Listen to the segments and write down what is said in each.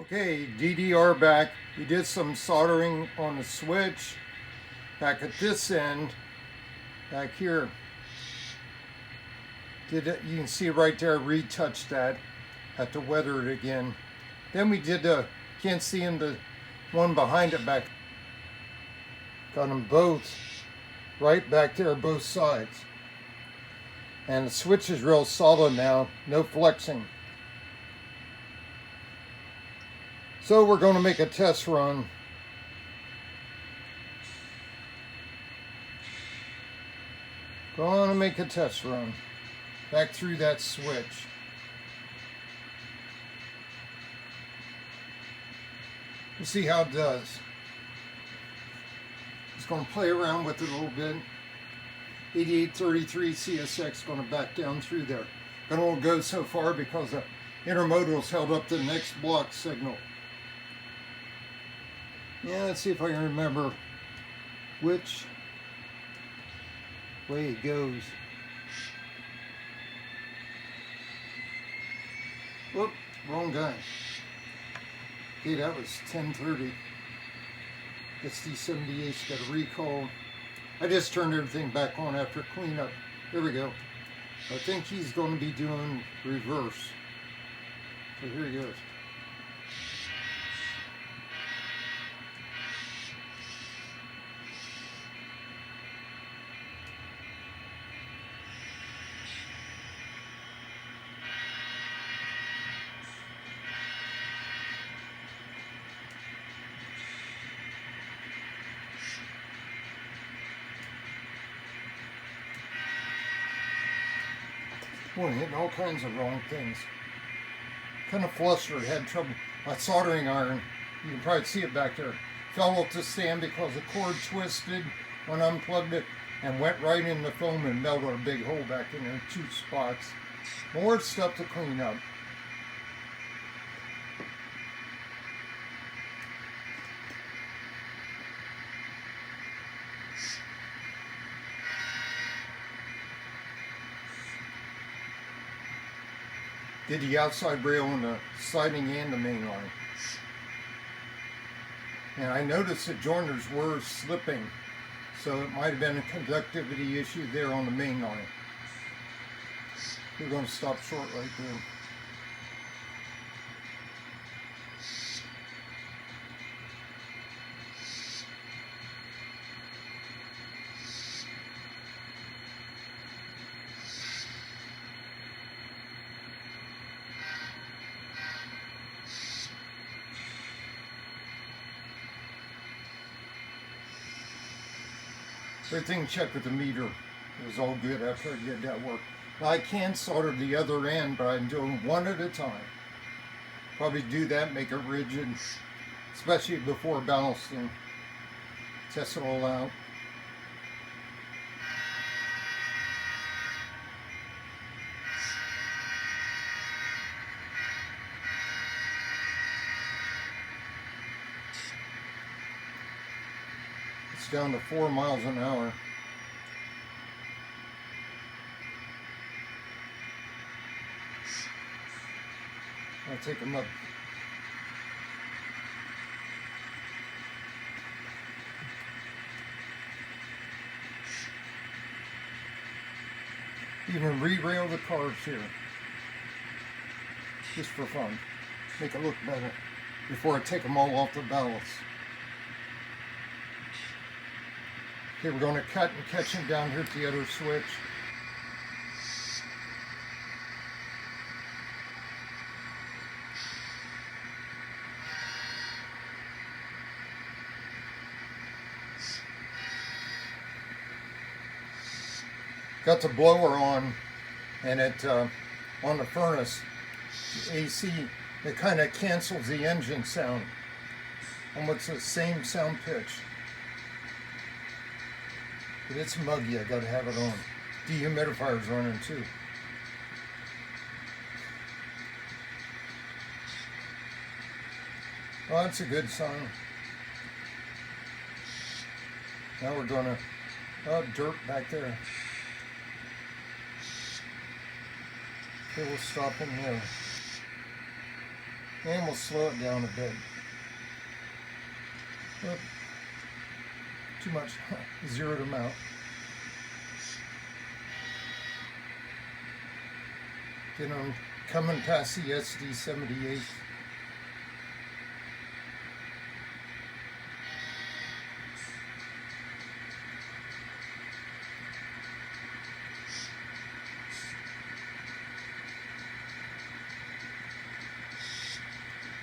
Okay, DDR back. We did some soldering on the switch back at this end, back here. Did it, you can see right there, retouched that. Had to weather it again. Then we did can't see in the one behind it back. Got them both right back there, both sides. And the switch is real solid now, no flexing. So we're going to make a test run. Going to make a test run back through that switch. We'll see how it does. Just going to play around with it a little bit. 8833 CSX going to back down through there. Going to go so far because the intermodal's held up the next block signal. Yeah, let's see if I can remember which way it goes. Whoop, wrong guy. Okay, that was 1030. SD78's got a recall. I just turned everything back on after cleanup. Here we go. I think he's going to be doing reverse. So here he goes. Boy, hitting all kinds of wrong things. Kind of flustered, had trouble. My soldering iron, you can probably see it back there, fell off the stand because the cord twisted when I unplugged it and went right in the foam and melted a big hole back in there, 2 spots. More stuff to clean up. Did the outside rail on the siding and the main line. And I noticed the joiners were slipping, so it might have been a conductivity issue there on the main line. We're going to stop short right there. Everything checked with the meter. It was all good after I did that work. Now I can solder the other end, but I'm doing one at a time. Probably do that, make it rigid, especially before balancing. Test it all out. It's down to 4 miles an hour. I'll take them up. Even re-rail the cars here. Just for fun. Make it look better before I take them all off the ballast. Okay, we're going to cut and catch him down here at the other switch. Got the blower on, and it on the furnace, the AC, it kind of cancels the engine sound. Almost the same sound pitch. But it's muggy, I gotta have it on. Dehumidifier's running too. Well, that's a good sign. Now we're gonna, dirt back there. Okay, we'll stop in there. And we'll slow it down a bit. Oop, too much. Zeroed them out. Then I'm coming past the SD78.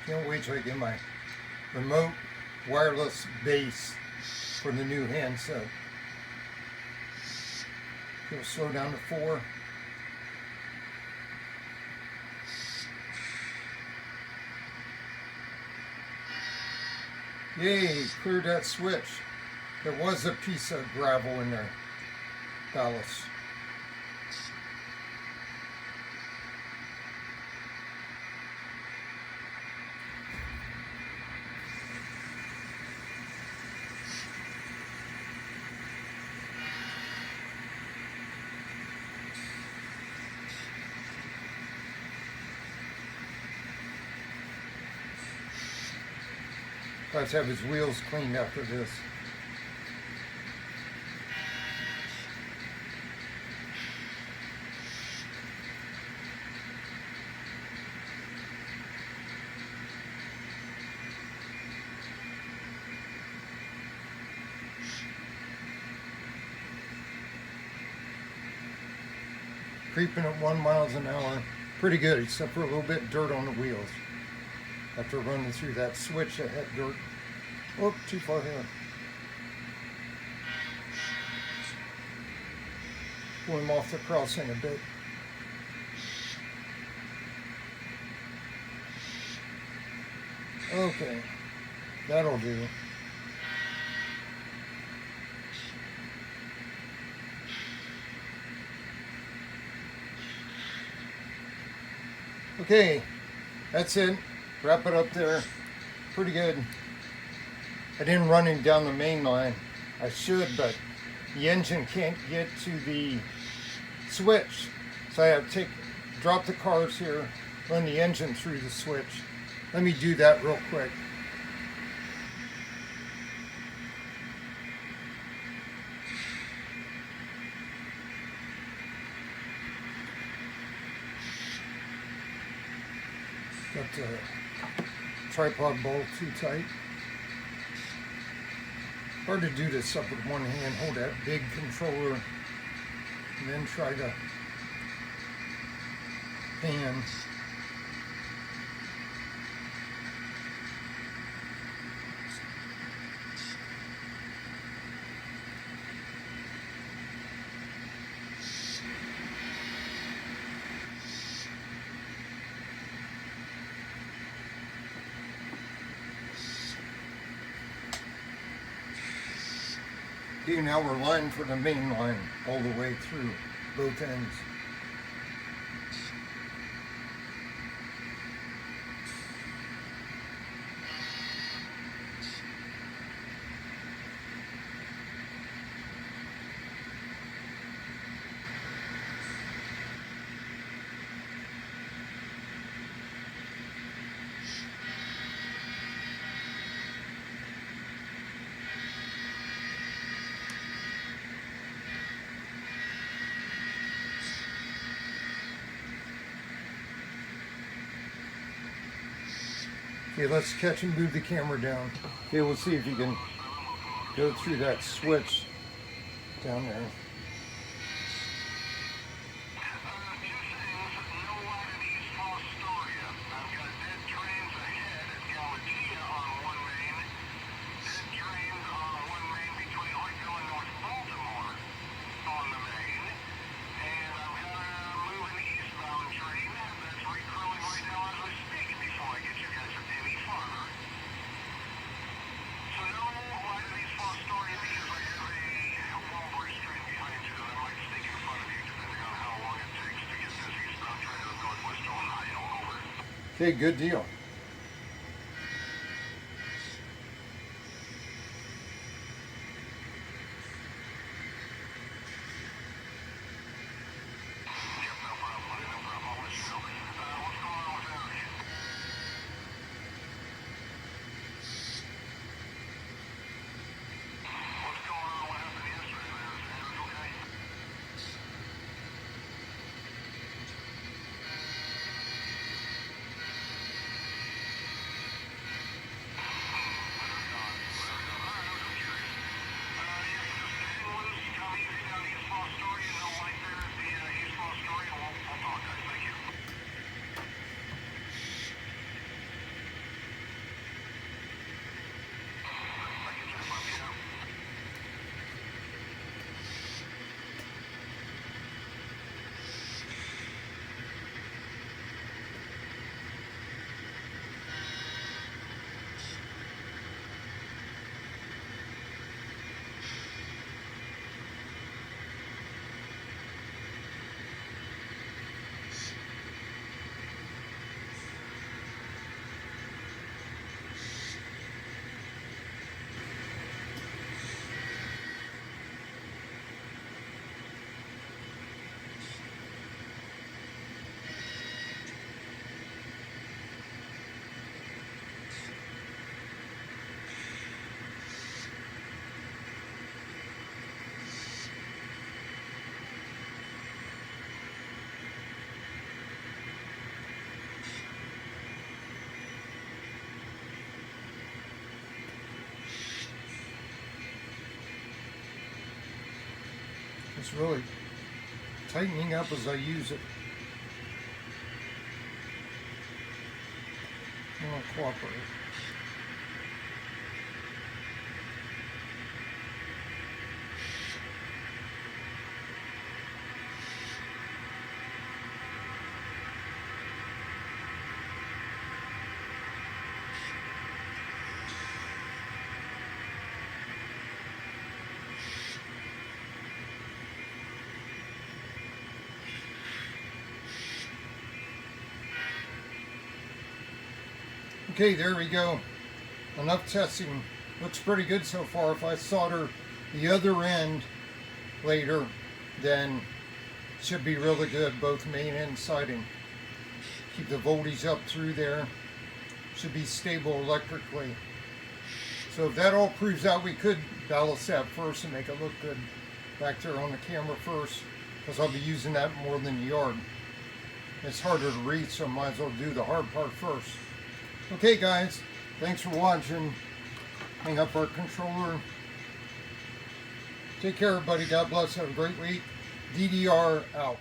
Can't wait till I get my remote wireless base for the new handset. It'll slow down to 4. Yay, cleared that switch. There was a piece of gravel in there. Ballast. Let's have his wheels cleaned after this. Creeping at 1 mile an hour. Pretty good, except for a little bit of dirt on the wheels. After running through that switch that had dirt. Oh, too far here. Pull him off the crossing a bit. Okay, that'll do. Okay, that's it. Wrap it up there. Pretty good. I didn't run him down the main line. I should, but the engine can't get to the switch. So I have to drop the cars here, run the engine through the switch. Let me do that real quick. Got the tripod bolt too tight. Hard to do this up with one hand, hold that big controller, and then try to pan. Okay, now we're lined for the main line all the way through both ends. Okay, let's catch and move the camera down. Okay, we'll see if you can go through that switch down there. Okay, good deal. It's really tightening up as I use it. I want to cooperate. Okay, there we go. Enough testing. Looks pretty good so far. If I solder the other end later, then it should be really good, both main and siding. Keep the voltage up through there. Should be stable electrically. So if that all proves out, we could ballast that first and make it look good back there on the camera first, because I'll be using that more than the yard. It's harder to read, so I might as well do the hard part first. Okay guys, thanks for watching. Hang up our controller. Take care everybody, God bless, have a great week. DDR out.